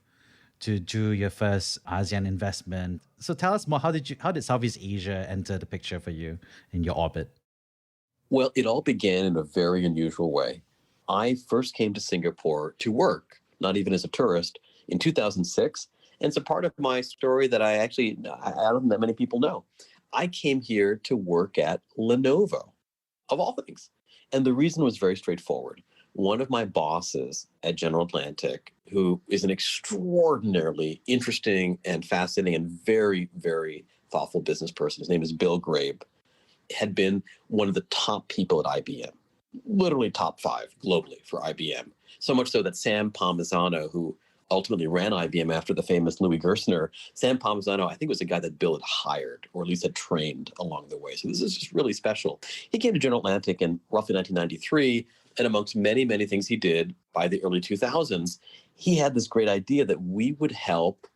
to do your first ASEAN investment. So tell us more. How did Southeast Asia enter the picture for you in your orbit? Well, it all began in a very unusual way. I first came to Singapore to work, not even as a tourist, in 2006. And it's a part of my story that I don't think that many people know. I came here to work at Lenovo, of all things. And the reason was very straightforward. One of my bosses at General Atlantic, who is an extraordinarily interesting and fascinating and very, very thoughtful business person, his name is Bill Grabe, had been one of the top people at IBM, literally top 5 globally for IBM. So much so that Sam Palmisano, who ultimately ran IBM after the famous Louis Gerstner, Sam Palmisano, I think, was a guy that Bill had hired or at least had trained along the way. So this is just really special. He came to General Atlantic in roughly 1993, and amongst many, many things he did by the early 2000s, he had this great idea that we would help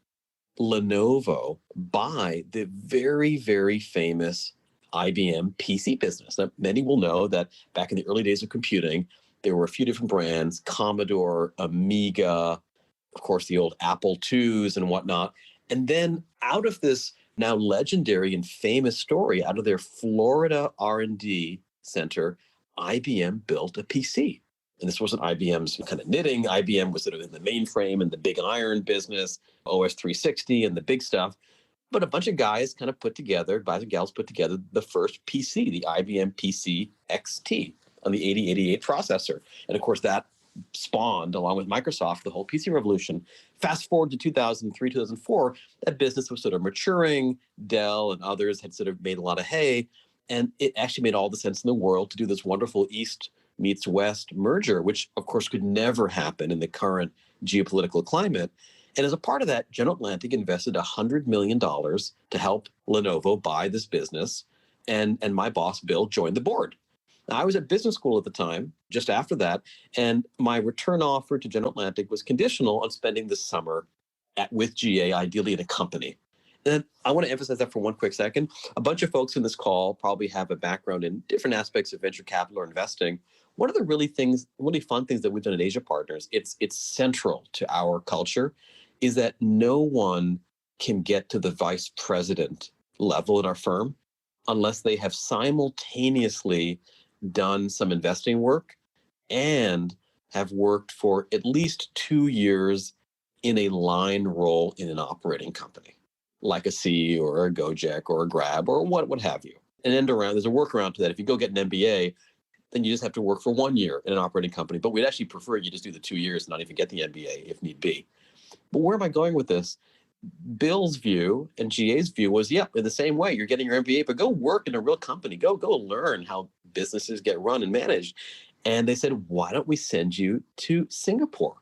Lenovo buy the very, very famous IBM PC business. Now, many will know that back in the early days of computing, there were a few different brands, Commodore, Amiga, of course, the old Apple IIs and whatnot. And then out of this now legendary and famous story, out of their Florida R&D center, IBM built a PC. And this wasn't IBM's kind of knitting. IBM was sort of in the mainframe and the big iron business, OS 360 and the big stuff. But a bunch of guys kind of guys and gals put together the first PC, the IBM PC XT on the 8088 processor. And of course, that spawned, along with Microsoft, the whole PC revolution. Fast forward to 2003, 2004, that business was sort of maturing. Dell and others had sort of made a lot of hay. And it actually made all the sense in the world to do this wonderful East meets West merger, which of course could never happen in the current geopolitical climate. And as a part of that, General Atlantic invested $100 million to help Lenovo buy this business. And my boss, Bill, joined the board. Now, I was at business school at the time, just after that, and my return offer to General Atlantic was conditional on spending the summer with GA, ideally in a company. And I want to emphasize that for one quick second. A bunch of folks in this call probably have a background in different aspects of venture capital or investing. One of the really fun things that we've done at Asia Partners, it's central to our culture, is that no one can get to the vice president level at our firm unless they have simultaneously done some investing work and have worked for at least 2 years in a line role in an operating company, like a C or a Gojek or a Grab or what have you. An end around, there's a workaround to that. If you go get an MBA, then you just have to work for 1 year in an operating company. But we'd actually prefer you just do the 2 years and not even get the MBA if need be. But where am I going with this? Bill's view and GA's view was, in the same way, you're getting your MBA, but go work in a real company. Go learn how businesses get run and managed. And they said, why don't we send you to Singapore?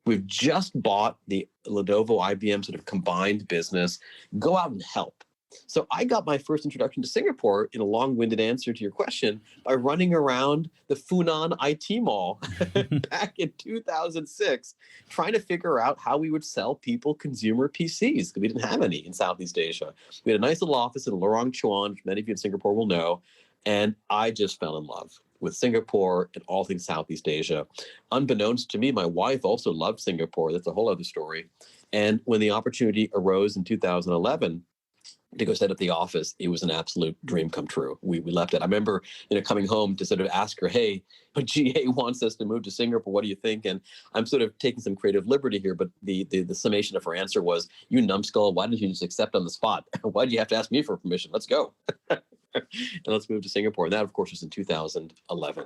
We've just bought the Lenovo IBM sort of combined business. Go out and help. So I got my first introduction to Singapore, in a long-winded answer to your question, by running around the Funan IT Mall back in 2006, trying to figure out how we would sell people consumer PCs, because we didn't have any in Southeast Asia. We had a nice little office in Lorong Chuan, which many of you in Singapore will know, and I just fell in love with Singapore and all things Southeast Asia. Unbeknownst to me, my wife also loved Singapore. That's a whole other story. And when the opportunity arose in 2011 to go set up the office, it was an absolute dream come true. We left it. I remember, coming home to sort of ask her, hey, GA wants us to move to Singapore. What do you think? And I'm sort of taking some creative liberty here, but the summation of her answer was, you numbskull, why didn't you just accept on the spot? Why did you have to ask me for permission? Let's go. And let's move to Singapore. And that, of course, was in 2011.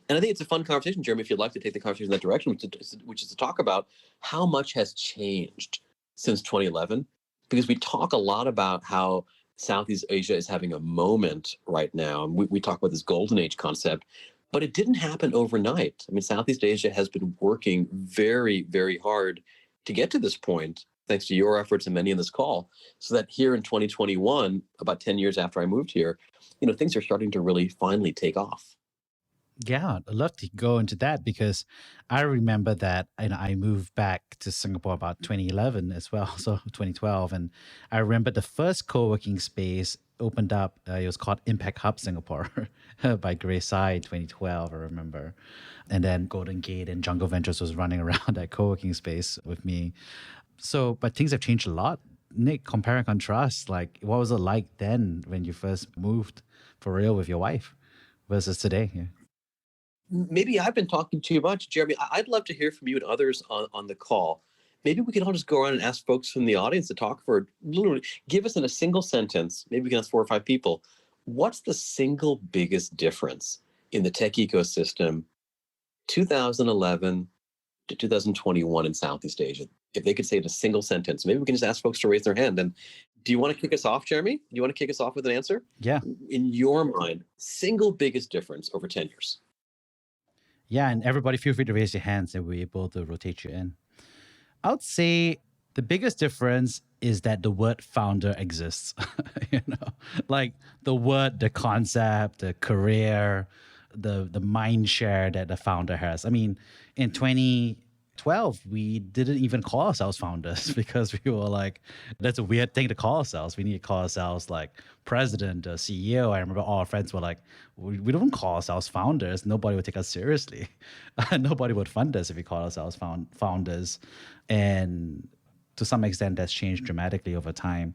And I think it's a fun conversation, Jeremy, if you'd like to take the conversation in that direction, which is to talk about how much has changed since 2011. Because we talk a lot about how Southeast Asia is having a moment right now. And we talk about this golden age concept, but it didn't happen overnight. I mean, Southeast Asia has been working very, very hard to get to this point, thanks to your efforts and many in this call, so that here in 2021, about 10 years after I moved here, things are starting to really finally take off. Yeah, I'd love to go into that, because I remember that I moved back to Singapore about 2011 as well, so 2012. And I remember the first co-working space opened up. It was called Impact Hub Singapore by Grace Sai in 2012, I remember. And then Golden Gate and Jungle Ventures was running around that co-working space with me. So, but things have changed a lot. Nick, compare and contrast, like what was it like then when you first moved for real with your wife versus today? Yeah. Maybe I've been talking too much, Jeremy. I'd love to hear from you and others on the call. Maybe we can all just go around and ask folks from the audience to talk for literally, give us in a single sentence, maybe we can ask 4 or 5 people, what's the single biggest difference in the tech ecosystem 2011 to 2021 in Southeast Asia? If they could say it in a single sentence, maybe we can just ask folks to raise their hand. And do you want to kick us off, Jeremy? Do you want to kick us off with an answer? Yeah. In your mind, single biggest difference over 10 years? Yeah, and everybody feel free to raise your hands and we're able to rotate you in. I would say the biggest difference is that the word founder exists. Like the word, the concept, the career, the mind share that the founder has. I mean, in 2012, we didn't even call ourselves founders because we were like, that's a weird thing to call ourselves. We need to call ourselves like president or CEO. I remember all our friends were like, we don't call ourselves founders. Nobody would take us seriously. Nobody would fund us if we call ourselves founders. And to some extent, that's changed dramatically over time,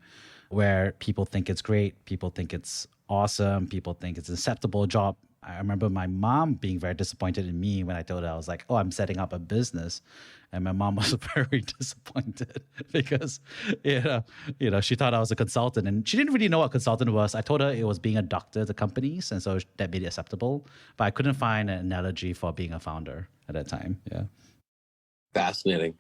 where people think it's great. People think it's awesome. People think it's an acceptable job. I remember my mom being very disappointed in me when I told her, I was like, oh, I'm setting up a business. And my mom was very disappointed because, she thought I was a consultant and she didn't really know what consultant was. I told her it was being a doctor to companies. And so that made it acceptable. But I couldn't find an analogy for being a founder at that time. Yeah. Fascinating.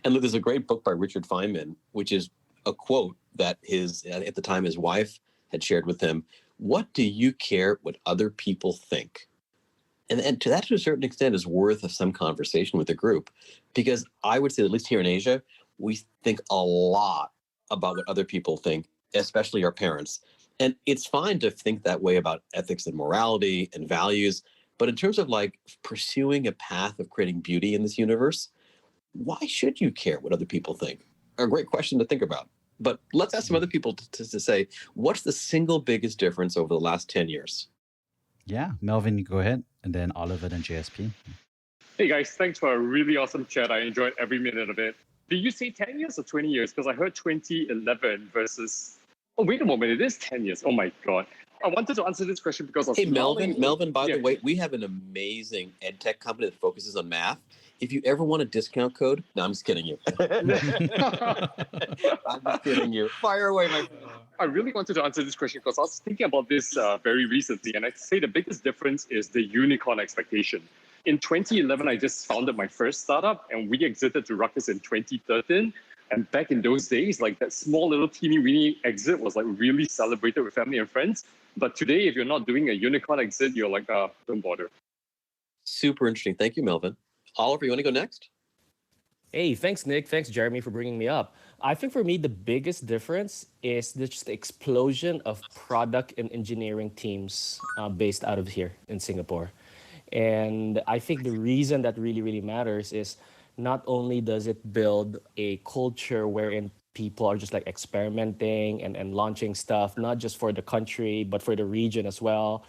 And look, there's a great book by Richard Feynman, which is a quote that at the time his wife had shared with him. What do you care what other people think? And to that, to a certain extent, is worth of some conversation with the group, because I would say, at least here in Asia, we think a lot about what other people think, especially our parents. And it's fine to think that way about ethics and morality and values. But in terms of like pursuing a path of creating beauty in this universe, why should you care what other people think? A great question to think about. But let's ask some other people to say, what's the single biggest difference over the last 10 years? Yeah, Melvin, you go ahead, and then Oliver, then JSP. Hey guys, thanks for a really awesome chat. I enjoyed every minute of it. Did you say 10 years or 20 years? Because I heard 2011 versus... Oh, wait a moment. It is 10 years. Oh my God. I wanted to answer this question because I was... Hey, Melvin, by the way, we have an amazing ed tech company that focuses on math. If you ever want a discount code... No, I'm just kidding you. I'm just kidding you. Fire away, my friend. I really wanted to answer this question because I was thinking about this very recently, and I'd say the biggest difference is the unicorn expectation. In 2011, I just founded my first startup, and we exited to Ruckus in 2013. And back in those days, like that small little teeny weeny exit was like really celebrated with family and friends. But today, if you're not doing a unicorn exit, you're like, don't bother. Super interesting. Thank you, Melvin. Oliver, you want to go next? Hey, thanks, Nick. Thanks, Jeremy, for bringing me up. I think for me, the biggest difference is just the explosion of product and engineering teams based out of here in Singapore. And I think the reason that really matters is not only does it build a culture wherein people are just like experimenting and launching stuff, not just for the country, but for the region as well.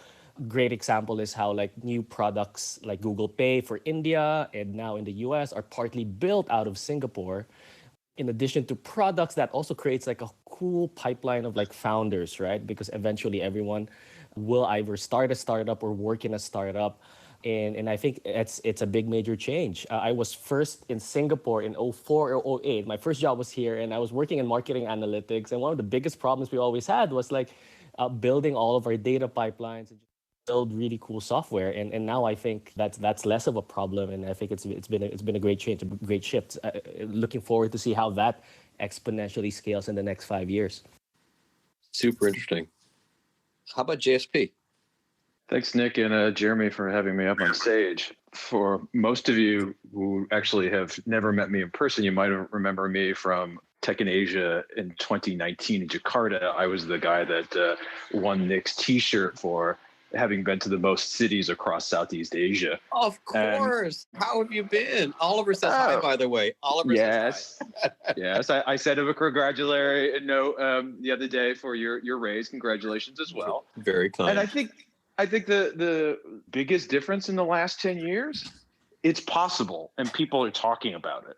Great example is how like new products like Google Pay for India and now in the US are partly built out of Singapore. In addition to products, that also creates like a cool pipeline of like founders, right? Because eventually everyone will either start a startup or work in a startup. And I think it's a big major change. I was first in Singapore in 04 or 08. My first job was here and I was working in marketing analytics. And one of the biggest problems we always had was like building all of our data pipelines and build really cool software. And now I think that's less of a problem. And I think it's been a great change, a great shift. Looking forward to see how that exponentially scales in the next 5 years. Super interesting. How about JSP? Thanks, Nick and Jeremy, for having me up on stage. For most of you who actually have never met me in person, you might remember me from Tech in Asia in 2019 in Jakarta. I was the guy that won Nick's T-shirt for having been to the most cities across Southeast Asia. Of course. How have you been? Oliver says hi, by the way. Oliver says hi. Yes. I sent him a congratulatory note the other day for your raise. Congratulations as well. Very kind. And I think the biggest difference in the last 10 years, it's possible and people are talking about it.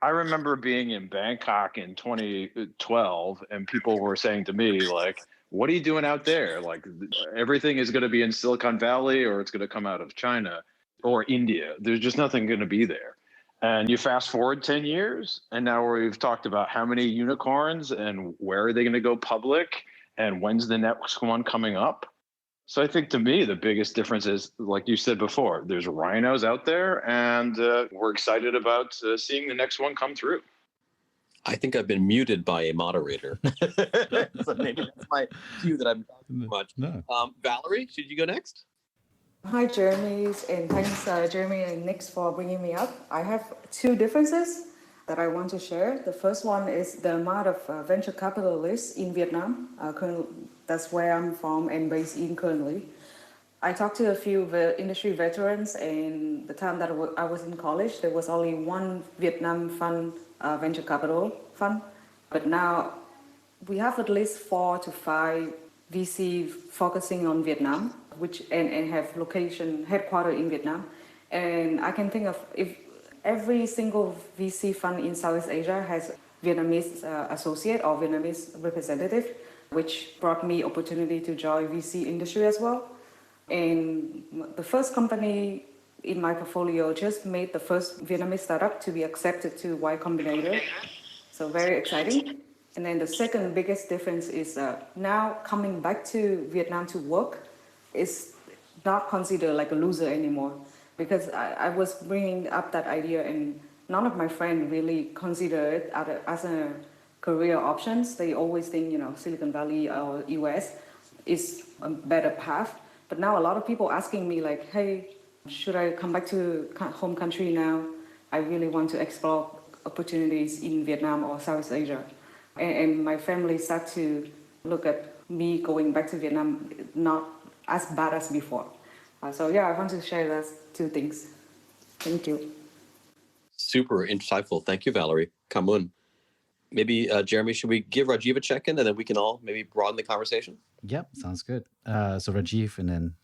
I remember being in Bangkok in 2012 and people were saying to me, like, what are you doing out there? Like, everything is going to be in Silicon Valley or it's going to come out of China or India. There's just nothing going to be there. And you fast forward 10 years and now we've talked about how many unicorns and where are they going to go public and when's the next one coming up. So I think to me, the biggest difference is, like you said before, there's rhinos out there and we're excited about seeing the next one come through. I think I've been muted by a moderator. So maybe that's my cue that I'm talking too much. No. Valerie, should you go next? Hi, Jeremy, and thanks, Jeremy and Nick, for bringing me up. I have two differences that I want to share. The first one is the amount of venture capitalists in Vietnam. That's where I'm from and based in currently. I talked to a few industry veterans, and the time that I was in college, there was only one Vietnam fund, venture capital fund. But now we have at least 4 to 5 VC focusing on Vietnam, and have headquartered in Vietnam. And I can think of if every single VC fund in Southeast Asia has Vietnamese associate or Vietnamese representative, which brought me opportunity to join VC industry as well. And the first company in my portfolio just made the first Vietnamese startup to be accepted to Y Combinator. So very exciting. And then the second biggest difference is now coming back to Vietnam to work is not considered like a loser anymore. Because I was bringing up that idea and none of my friends really consider it as a career options. They always think, Silicon Valley or US is a better path. But now a lot of people asking me like, hey, Should I come back to home country now? I really want to explore opportunities in Vietnam or South Asia. And my family start to look at me going back to Vietnam not as bad as before. So yeah, I want to share those two things. Thank you. Super insightful. Thank you, Valerie. Kamun. Maybe, Jeremy, should we give Rajiv a check-in and then we can all maybe broaden the conversation? Yep, sounds good. So Rajiv, and then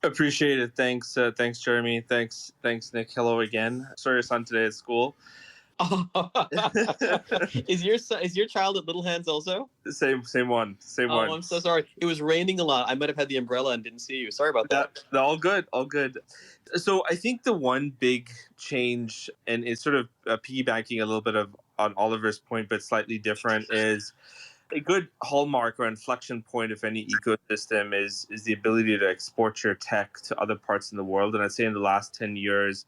Appreciate it. Thanks, Jeremy. Thanks, Nick. Hello again. Sorry, your son today at school. Is your child at Little Hands also? Same one. Oh, I'm so sorry. It was raining a lot. I might have had the umbrella and didn't see you. Sorry about that. All good. So I think the one big change, and it's sort of piggybacking a little bit on Oliver's point, but slightly different, is a good hallmark or inflection point of any ecosystem is the ability to export your tech to other parts in the world. And I'd say in the last 10 years,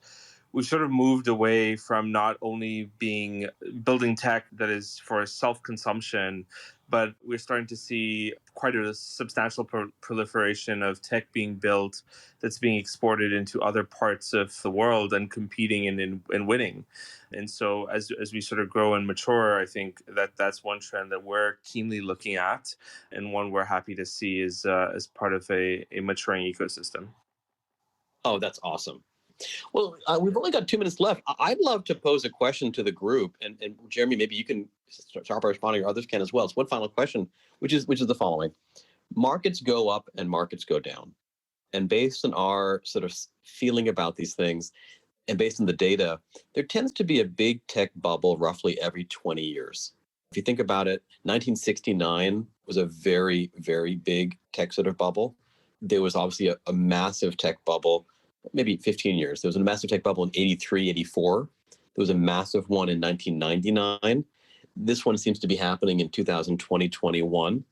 we've sort of moved away from not only building tech that is for self-consumption, but we're starting to see quite a substantial proliferation of tech being built that's being exported into other parts of the world and competing and winning. And so as we sort of grow and mature, I think that's one trend that we're keenly looking at, and one we're happy to see as part of a maturing ecosystem. Oh, that's awesome. Well, we've only got 2 minutes left. I'd love to pose a question to the group, and Jeremy, maybe you can start by responding, or others can as well. It's one final question, which is the following: markets go up and markets go down, and based on our sort of feeling about these things, and based on the data, there tends to be a big tech bubble roughly every 20 years. If you think about it, 1969 was a very, very big tech sort of bubble. There was obviously a massive tech bubble, maybe 15 years. There was a massive tech bubble in 83, 84. There was a massive one in 1999. This one seems to be happening in 2020, 21.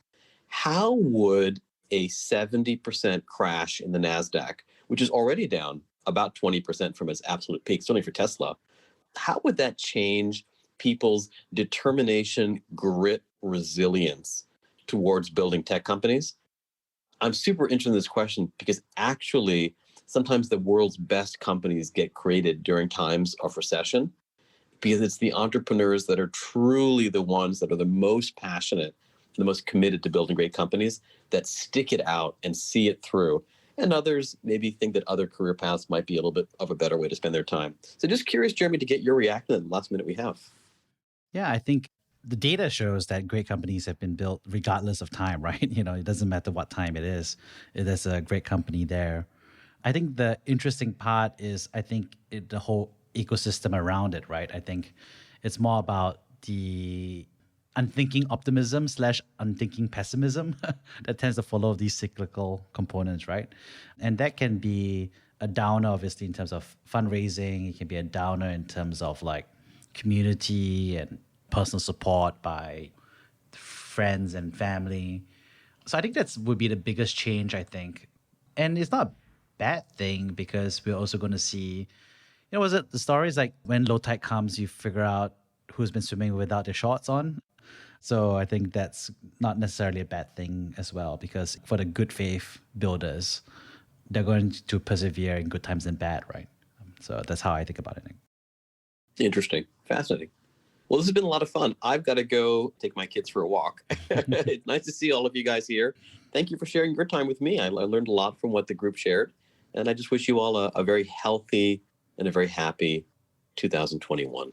How would a 70% crash in the NASDAQ, which is already down about 20% from its absolute peak, certainly for Tesla, how would that change people's determination, grit, resilience towards building tech companies? I'm super interested in this question because actually, sometimes the world's best companies get created during times of recession, because it's the entrepreneurs that are truly the ones that are the most passionate, the most committed to building great companies, that stick it out and see it through. And others maybe think that other career paths might be a little bit of a better way to spend their time. So just curious, Jeremy, to get your reaction in the last minute we have. yeah, I think the data shows that great companies have been built regardless of time, right? It doesn't matter what time it is. There's a great company there. I think the interesting part is, the whole ecosystem around it, right? I think it's more about the unthinking optimism / unthinking pessimism that tends to follow these cyclical components, right? And that can be a downer, obviously, in terms of fundraising. It can be a downer in terms of like community and personal support by friends and family. So I think that would be the biggest change, I think. And it's not a bad thing, because we're also going to see, was it the stories like when low tide comes, you figure out who's been swimming without their shorts on. So I think that's not necessarily a bad thing as well, because for the good faith builders, they're going to persevere in good times and bad, right? So that's how I think about it. Interesting. Fascinating. Well, this has been a lot of fun. I've got to go take my kids for a walk. It's nice to see all of you guys here. Thank you for sharing your time with me. I learned a lot from what the group shared. And I just wish you all a very healthy and a very happy 2021.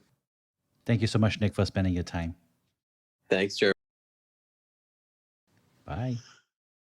Thank you so much, Nick, for spending your time. Thanks, Jeremy. Bye.